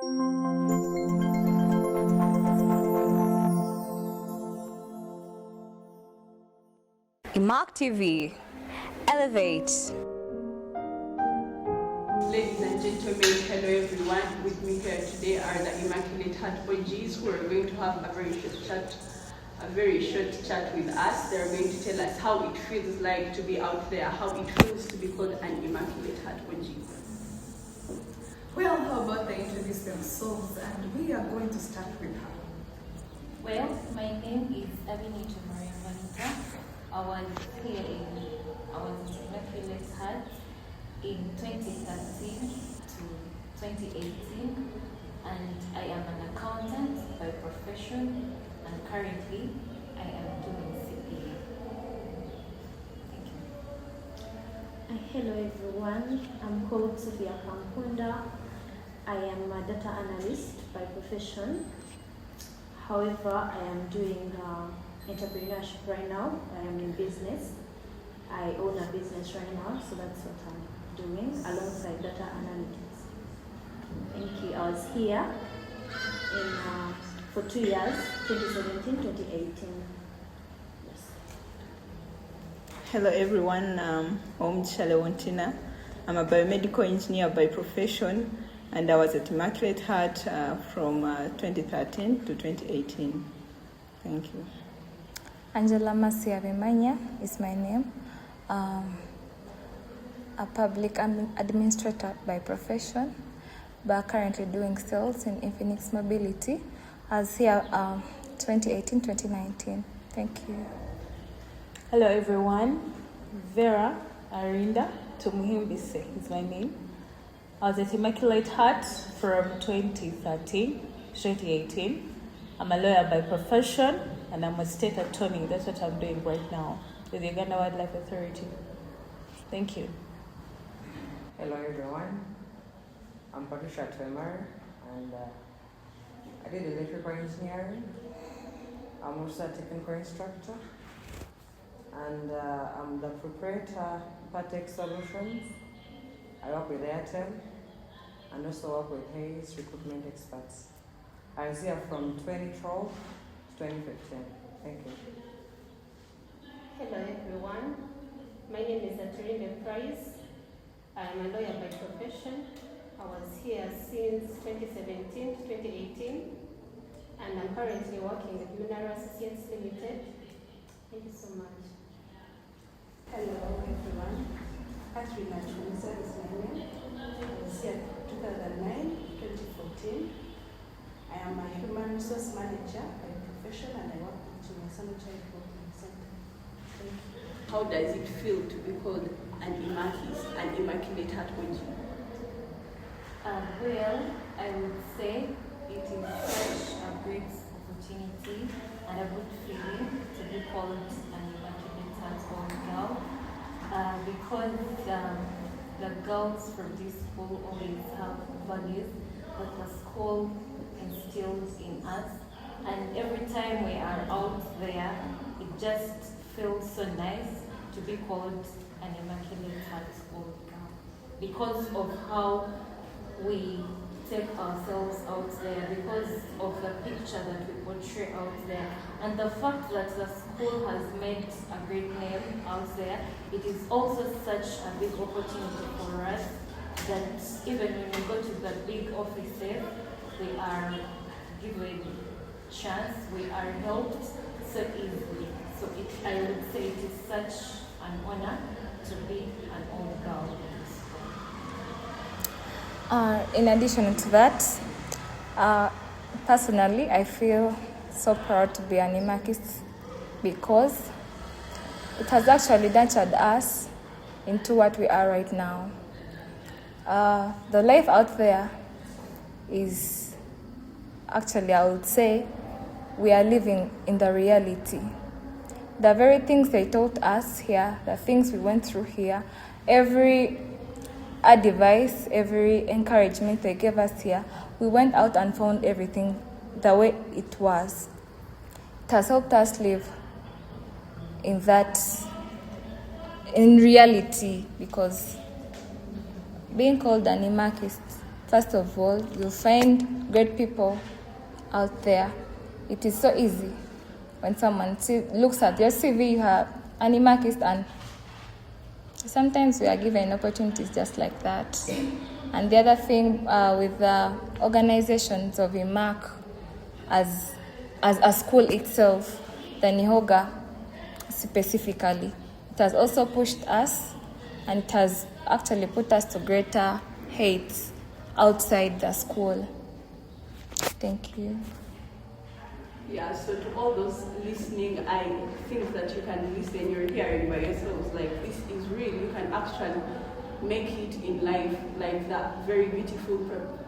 Imak TV, elevate. Ladies and gentlemen, hello everyone. With me here today are the Immaculate Heart OGs who are going to have a very short chat with us. They're going to tell us how it feels like to be out there, how it feels to be called an Immaculate Heart OG. Well, how about they introduce themselves, and we are going to start with her. Well, my name is Abinito Maria Vanita. I was Immaculate Heart in 2013 to 2018, and I am an accountant by profession, and currently I am doing CPA. Thank you. Hello everyone, I'm called Sophia Kampunda. I am a data analyst by profession. However, I am doing entrepreneurship right now. I am in business. I own a business right now, so that's what I'm doing alongside data analytics. Thank you. I was here for 2 years, 2017, 2018. Yes. Hello everyone, I'm Chalewantina. I'm a biomedical engineer by profession, and I was at Immaculate Heart from 2013 to 2018. Thank you. Angela Masia Vimanya is my name. A public administrator by profession, but currently doing sales in Infinix Mobility. I was here 2018-2019. Thank you. Hello everyone, Vera Arinda Tumuhimbise is my name. I was at Immaculate Heart from 2013 to 2018. I'm a lawyer by profession, and I'm a state attorney. That's what I'm doing right now with the Uganda Wildlife Authority. Thank you. Hello everyone, I'm Patricia Twemar, and I did electrical engineering. I'm also a technical instructor, and I'm the proprietor Patek Solutions. I work with Airtel and also work with Hayes Recruitment Experts. I was here from 2012 to 2015. Thank you. Hello everyone, my name is Aturinde Price. I am a lawyer by profession. I was here since 2017 to 2018, and I'm currently working with Lunar Associates Limited. Thank you so much. Hello everyone, Catherine Achunza is my name. I was here 2009, 2014. I am a human resource manager by profession, and I work with Chinyasano Child Development Center. Thank you. How does it feel to be called an Immaculate Heart OG? Well, I would say it is such a great opportunity and a good feeling to be called an Immaculate Heart girl, because the girls from this school always have values that the school instills in us, and every time we are out there, it just feels so nice to be called an Immaculate Heart girl because of how we take ourselves out there, because of the picture that we portray out there, and the fact that the school has made a great name out there. It is also such a big opportunity for us that even when we go to the big offices, we are given chance, we are helped so easily. So I would say it is such an honor to be an old girl. In addition to that, personally, I feel so proud to be an Imakist because it has actually nurtured us into what we are right now. The life out there is actually, I would say, we are living in the reality. The very things they taught us here, the things we went through here, every advice, every encouragement they gave us here, we went out and found everything the way it was. It has helped us live in reality, because being called an Imakist First of all, you'll find great people out there. It is so easy when someone looks at your CV, you have Animakist, and sometimes we are given opportunities just like that. And the other thing with the organizations of IMAC as a school itself, the Nihoga specifically, it has also pushed us, and it has actually put us to greater heights outside the school. Thank you. Yeah, so to all those listening, I think that you can listen, you're hearing by yourselves, like this is real, you can actually make it in life, like the very beautiful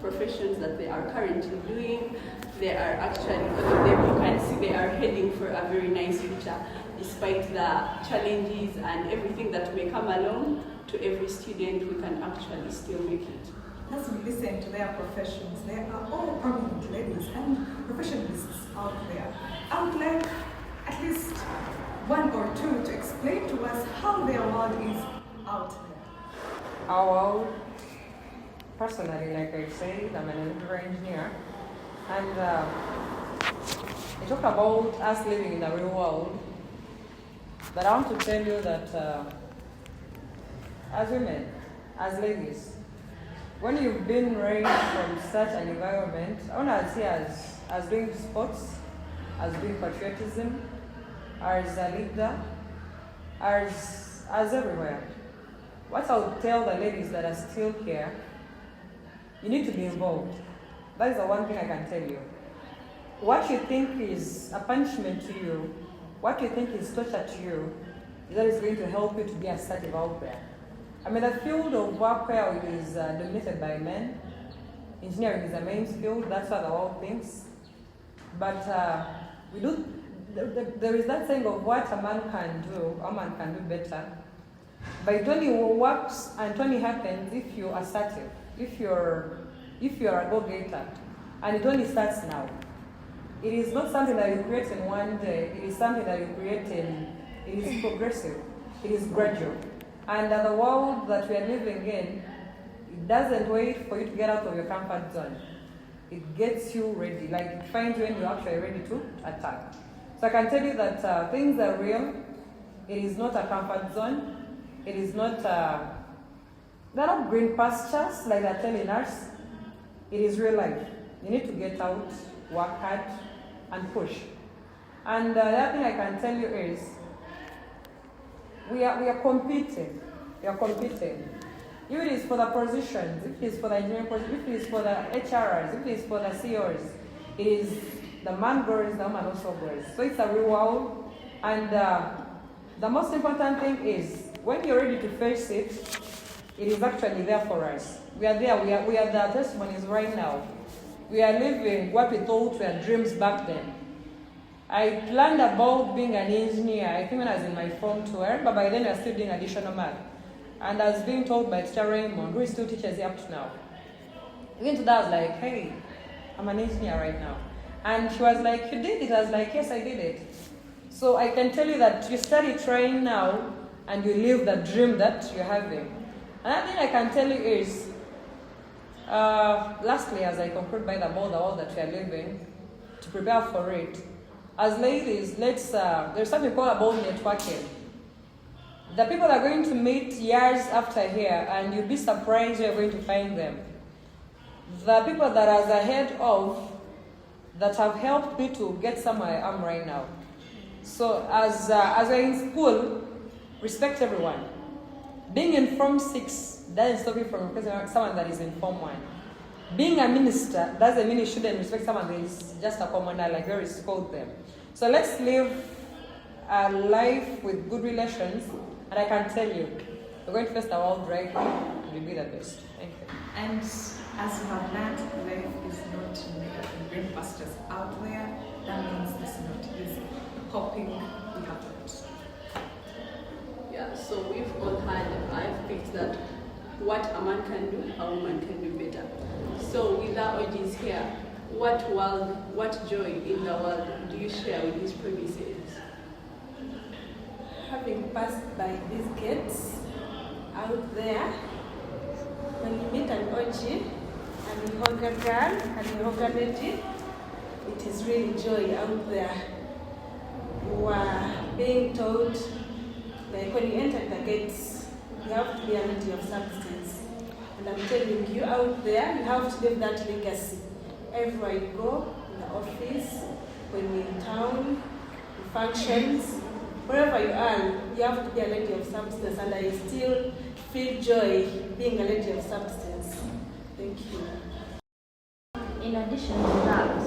professions that they are currently doing. They are actually, you can see they are heading for a very nice future, despite the challenges and everything that may come along. To every student, we can actually still make it. As we listen to their professions, there are all prominent ladies and professionalists out there. I would like at least one or two to explain to us how their world is out there. Our world, personally, like I said, I'm an electrical engineer, and I talk about us living in the real world, but I want to tell you that as women, as ladies, when you've been raised from such an environment, I want to see as doing sports, as doing patriotism, as a leader, as everywhere. What I would tell the ladies that are still here, you need to be involved. That is the one thing I can tell you. What you think is a punishment to you, what you think is torture to you, that is going to help you to be assertive out there. I mean, the field of work where it is dominated by men, engineering is the main field, that's what the world thinks. But there is that saying of what a man can do, a man can do better. But it only works and it only happens if you're assertive, if you're a go-getter, and it only starts now. It is not something that you create in one day, it is something that you create it is progressive, it is gradual. And the world that we are living in, it doesn't wait for you to get out of your comfort zone. It gets you ready, like it finds you when you're actually ready to attack. So I can tell you that things are real. It is not a comfort zone. It is not, they're not green pastures like they're telling us. It is real life. You need to get out, work hard, and push. And the other thing I can tell you is, we are competing. We are competing. If it is for the positions, if it is for the engineering positions, if it is for the HRs, if it is for the CEOs, it is the man grows, the woman also grows. So it's a real world. And the most important thing is, when you're ready to face it, it is actually there for us. We are there. We are the testimonies right now. We are living what we thought were dreams back then. I learned about being an engineer, I think when I was in my Form 12, but by then I was still doing additional math. And I was being told by Teacher Raymond, who is still teaches here up to now. Even to that, I was like, hey, I'm an engineer right now. And she was like, you did it? I was like, yes, I did it. So I can tell you that you study trying now, and you live the dream that you're having. Another thing I can tell you is, lastly, as I conclude by the world that we are living, to prepare for it, as ladies, there's something called about networking. The people are going to meet years after here, and you'll be surprised you're going to find them. The people that are ahead of, that have helped me to get somewhere I am right now. So as we're in school, respect everyone. Being in Form 6 doesn't stop you from respecting someone that is in Form 1. Being a minister doesn't mean you shouldn't respect someone that is just a commoner, like very scold them. So let's live a life with good relations, and I can tell you, we're going to face the world right now, we'll be the best. Thank you. And as you have learned, life is not in green pastures out there. That means it's not easy. Hoping we have it. Yeah, so we've all had, I've picked that what a man can do, a woman can do better. So with our audience here, what joy in the world do you share with these premises? Having passed by these gates out there, when you meet an OG an Ihoga girl, an Ihoga lady. It is really joy out there. You are being told, like when you enter the gates, you have to be a lady of substance. And I'm telling you out there, you have to leave that legacy. Everywhere you go, in the office, when you're in town, in functions, wherever you are, you have to be a lady of substance. And I still feel joy being a lady of substance. Thank you. In addition to that,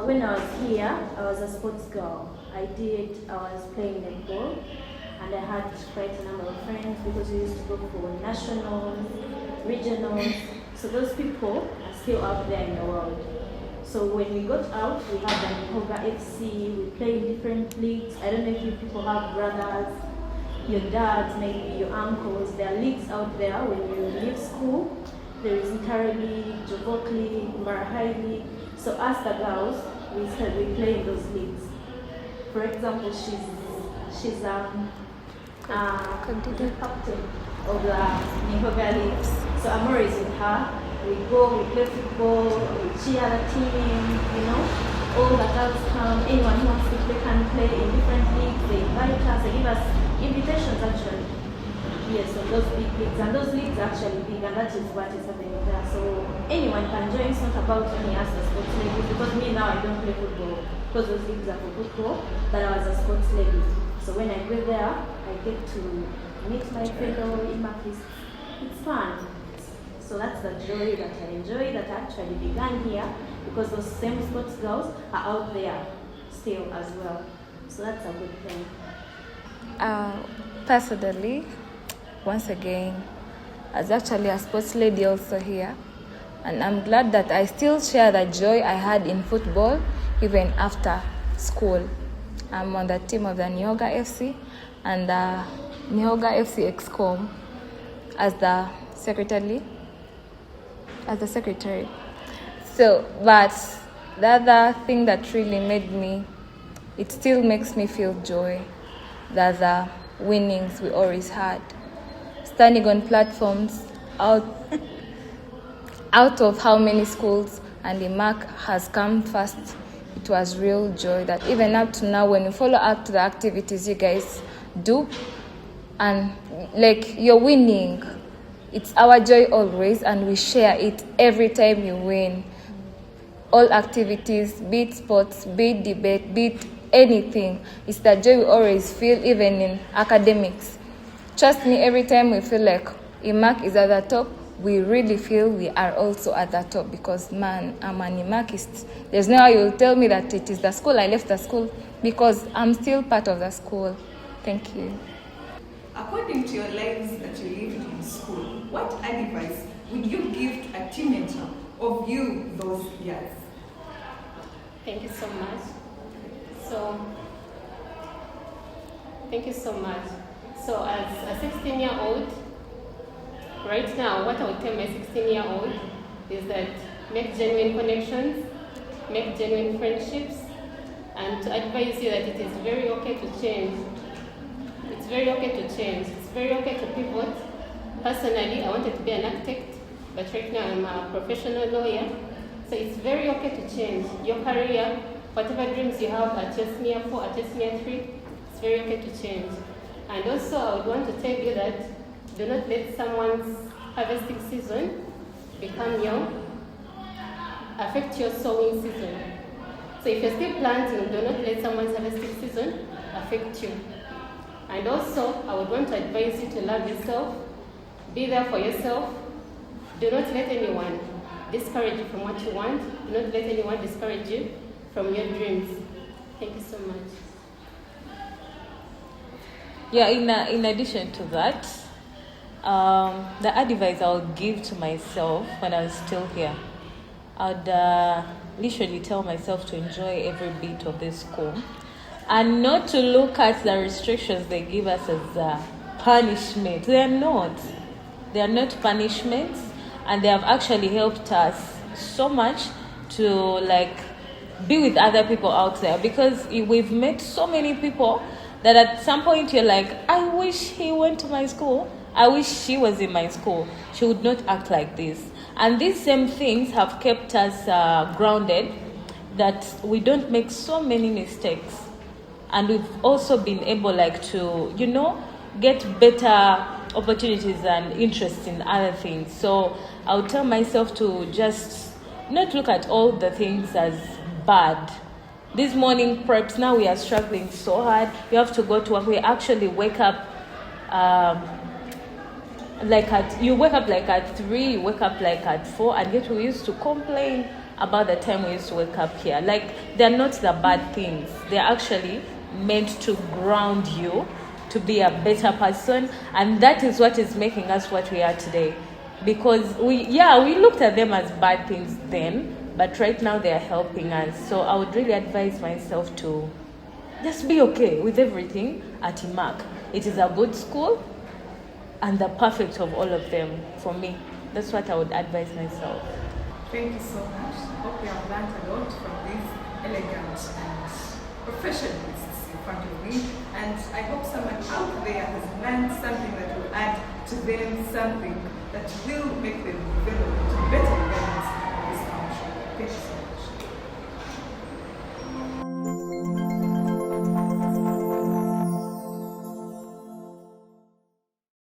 when I was here, I was a sports girl. I was playing netball, and I had quite a number of friends because we used to go for nationals, regionals. So those people are still out there in the world. So when we got out, we had an Ihoga FC, we play in different leagues. I don't know if you people have brothers, your dads, maybe your uncles. There are leagues out there when you leave school. There is Intara League, Jovok League, Marahai League. So as the girls, we play in those leagues. For example, she's the captain of the Ihoga League. So I'm always with her. We go, we play football, we cheer the team, all the girls come, anyone who wants to play can play in different leagues, they invite us, they give us invitations actually. Yes, so those big leagues, and those leagues are actually big, and that is what is happening there. So anyone can join, it's not about only us as sports ladies, because me now I don't play football, because those leagues are for football, but I was a sports lady. So when I go there, I get to meet my fellow Imakis. It's fun. So that's the joy that I enjoy that actually began here, because those same sports girls are out there still as well. So that's a good thing. Personally, once again, as actually a sports lady also here, and I'm glad that I still share the joy I had in football even after school. I'm on the team of the Nihoga FC and the Nihoga FC Excom as the secretary. So, but the other thing that really made me, it still makes me feel joy, that the winnings we always had. Standing on platforms out of how many schools, and the mark has come first. It was real joy that even up to now, when we follow up to the activities you guys do, and like you're winning, it's our joy always, and we share it every time you win. All activities, be it sports, be it debate, be it anything, it's the joy we always feel, even in academics. Trust me, every time we feel like Imak is at the top, we really feel we are also at the top, because man, I'm an Imakist. There's no how you'll tell me that it is the school, I left the school, because I'm still part of the school. Thank you. According to your lives that you lived in school, what advice would you give to a teenager of you those years? Thank you so much. Thank you so much. So as a 16-year-old, right now, what I would tell my 16-year-old is that make genuine connections, make genuine friendships, and to advise you that it is very okay to change. It's very okay to change. It's very okay to pivot. Personally, I wanted to be an architect, but right now I'm a professional lawyer. So it's very okay to change your career, whatever dreams you have at your senior 4, at your senior 3, it's very okay to change. And also, I would want to tell you that do not let someone's harvesting season become affect your sowing season. So if you're still planting, do not let someone's harvesting season affect you. And also, I would want to advise you to love yourself, be there for yourself. Do not let anyone discourage you from what you want. Do not let anyone discourage you from your dreams. Thank you so much. Yeah, in addition to that, the advice I would give to myself when I was still here, I'd literally tell myself to enjoy every bit of this school and not to look at the restrictions they give us as a punishment. They are not punishments, and they have actually helped us so much to be with other people out there, because we've met so many people that at some point you're like, I wish he went to my school. I wish she was in my school. She would not act like this. And these same things have kept us grounded, that we don't make so many mistakes. And we've also been able to, get better opportunities and interest in other things. So I would tell myself to just not look at all the things as bad. This morning preps, now we are struggling so hard. We have to go to work. We actually wake up you wake up at 3, you wake up at 4, and yet we used to complain about the time we used to wake up here. They're not the bad things. They're actually meant to ground you to be a better person, and that is what is making us what we are today. Because we looked at them as bad things then, but right now they are helping us. So I would really advise myself to just be okay with everything at IMAC. It is a good school, and the perfect of all of them for me. That's what I would advise myself. Thank you so much. Hope you have learned a lot from these elegant and professionalists in front of me. And I hope someone out there has learned something that will add to them, something that will make them develop